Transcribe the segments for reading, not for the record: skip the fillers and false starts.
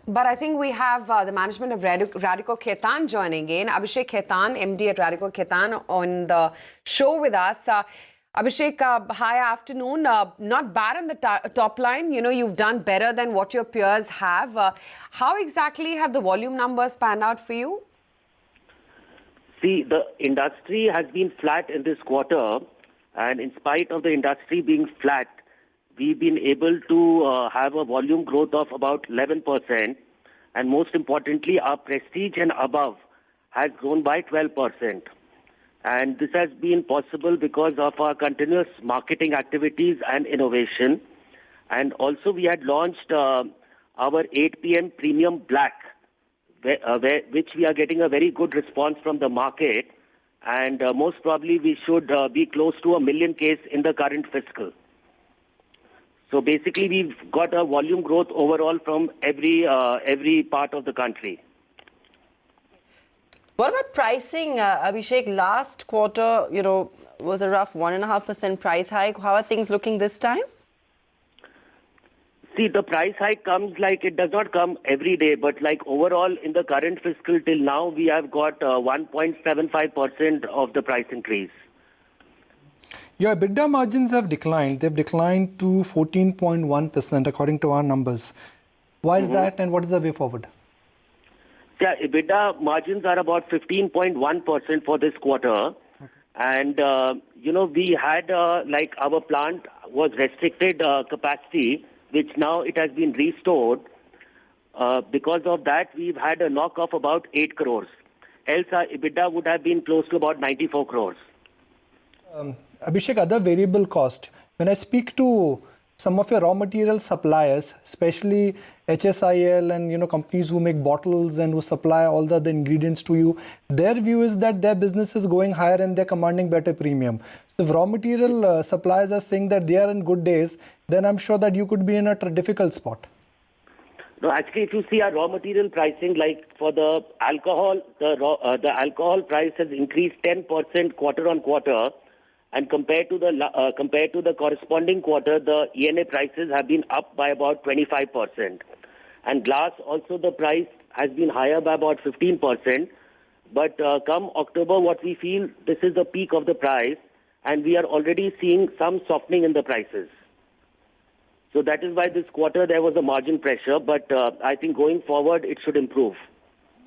But I think we have the management of Radico Khaitan joining in. Abhishek Khaitan, MD at Radico Khaitan, on the show with us. Abhishek, hi, afternoon. Not bad on the top line. You know, you've done better than what your peers have. How exactly have the volume numbers panned out for you? See, the industry has been flat in this quarter, and in spite of the industry being flat, we've been able to have a volume growth of about 11%, and most importantly, our prestige and above has grown by 12%. And this has been possible because of our continuous marketing activities and innovation. And also, we had launched our 8 p.m. Premium Black, which we are getting a very good response from the market. And most probably, we should be close to 1 million case in the current fiscal. So basically, we've got a volume growth overall from every part of the country. What about pricing, Abhishek? Last quarter, was a rough 1.5% price hike. How are things looking this time? See, the price hike comes it does not come every day, but overall in the current fiscal till now, we have got 1.75% of the price increase. Your EBITDA margins have declined. They've declined to 14.1% according to our numbers. Why is that, and what is the way forward? Yeah, EBITDA margins are about 15.1% for this quarter. Okay. And, we had, our plant was restricted capacity, which now it has been restored. Because of that, we've had a knock of about 8 crores. Else our EBITDA would have been close to about 94 crores. Abhishek, other variable cost. When I speak to some of your raw material suppliers, especially HSIL and companies who make bottles and who supply all the other ingredients to you, their view is that their business is going higher and they're commanding better premium. So if raw material suppliers are saying that they are in good days, then I'm sure that you could be in a difficult spot. No, actually, if you see our raw material pricing, for the alcohol, the alcohol price has increased 10% quarter on quarter. And compared to the corresponding quarter, the ENA prices have been up by about 25%. And glass also, the price has been higher by about 15%. But come October, what we feel, this is the peak of the price, and we are already seeing some softening in the prices. So that is why this quarter there was a margin pressure, but I think going forward it should improve.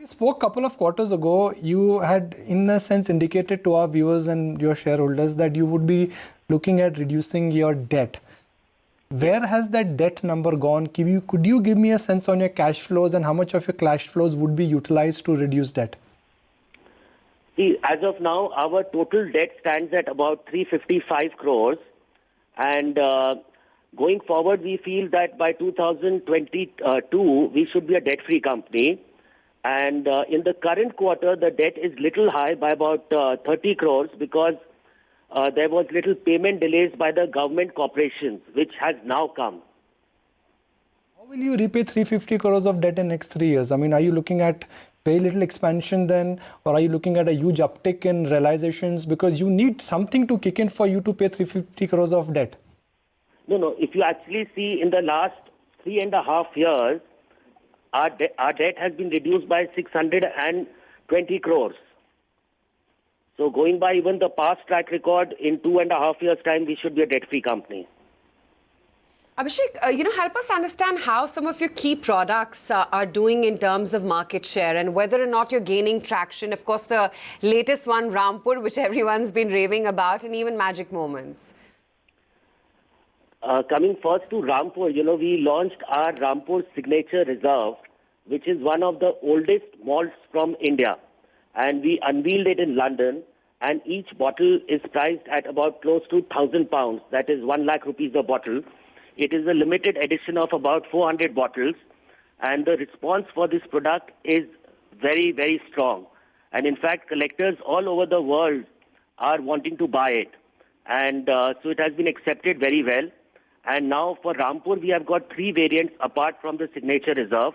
We spoke a couple of quarters ago. You had, in a sense, indicated to our viewers and your shareholders that you would be looking at reducing your debt. Where has that debt number gone? Could you give me a sense on your cash flows and how much of your cash flows would be utilized to reduce debt? See, as of now, our total debt stands at about 355 crores. And going forward, we feel that by 2022, we should be a debt-free company. And in the current quarter, the debt is little high by about 30 crores because there was little payment delays by the government corporations, which has now come. How will you repay 350 crores of debt in next 3 years? I mean, are you looking at very little expansion then, or are you looking at a huge uptick in realizations? Because you need something to kick in for you to pay 350 crores of debt. No. If you actually see in the last 3.5 years, our debt has been reduced by 620 crores. So going by even the past track record, in 2.5 years' time, we should be a debt-free company. Abhishek, help us understand how some of your key products are doing in terms of market share and whether or not you're gaining traction. Of course, the latest one, Rampur, which everyone's been raving about, and even Magic Moments. Coming first to Rampur, we launched our Rampur Signature Reserve, which is one of the oldest malts from India. And we unveiled it in London, and each bottle is priced at about close to 1,000 pounds. That is 1 lakh rupees a bottle. It is a limited edition of about 400 bottles. And the response for this product is very, very strong. And in fact, collectors all over the world are wanting to buy it. And so it has been accepted very well. And now for Rampur, we have got 3 variants apart from the Signature Reserve.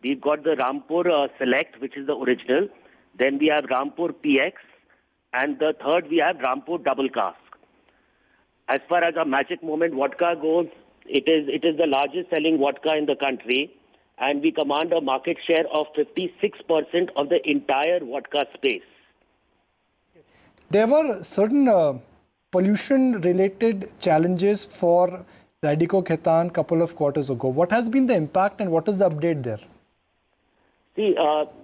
We've got the Rampur Select, which is the original. Then we have Rampur PX. And the third, we have Rampur Double Cask. As far as our Magic Moment vodka goes, it is the largest selling vodka in the country. and we command a market share of 56% of the entire vodka space. There were certain pollution-related challenges for Radico Khaitan couple of quarters ago. What has been the impact and what is the update there? See, now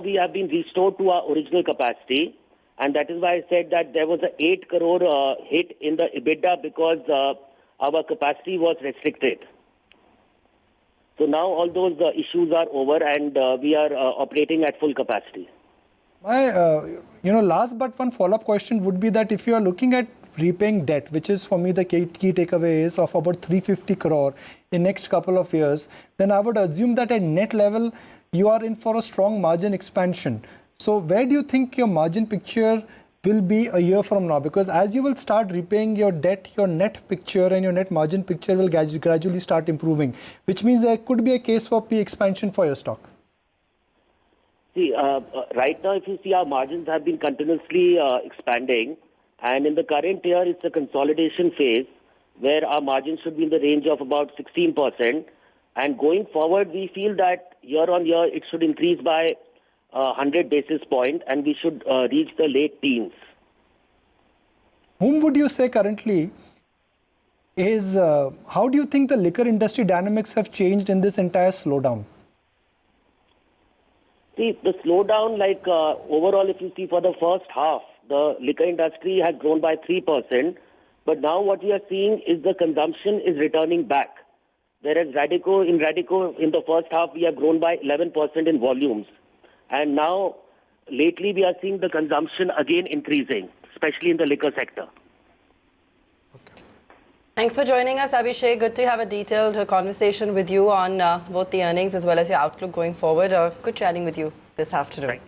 we have been restored to our original capacity, and that is why I said that there was an 8 crore hit in the EBITDA because our capacity was restricted. So now all those issues are over, and we are operating at full capacity. My, last but one follow-up question would be that if you are looking at repaying debt, which is for me the key takeaway is of about 350 crore in next couple of years, then I would assume that at net level, you are in for a strong margin expansion. So where do you think your margin picture will be a year from now? Because as you will start repaying your debt, your net picture and your net margin picture will gradually start improving, which means there could be a case for P expansion for your stock. See, right now, if you see, our margins have been continuously expanding, and in the current year, it's a consolidation phase where our margins should be in the range of about 16%. And going forward, we feel that year on year, it should increase by 100 basis points, and we should reach the late teens. Whom would you say currently is, how do you think the liquor industry dynamics have changed in this entire slowdown? See, the slowdown, overall, if you see for the first half, the liquor industry has grown by 3%. But now what we are seeing is the consumption is returning back. Whereas in Radico, in the first half, we have grown by 11% in volumes. And now, lately, we are seeing the consumption again increasing, especially in the liquor sector. Thanks for joining us, Abhishek. Good to have a detailed conversation with you on both the earnings as well as your outlook going forward. Good chatting with you this afternoon. Right.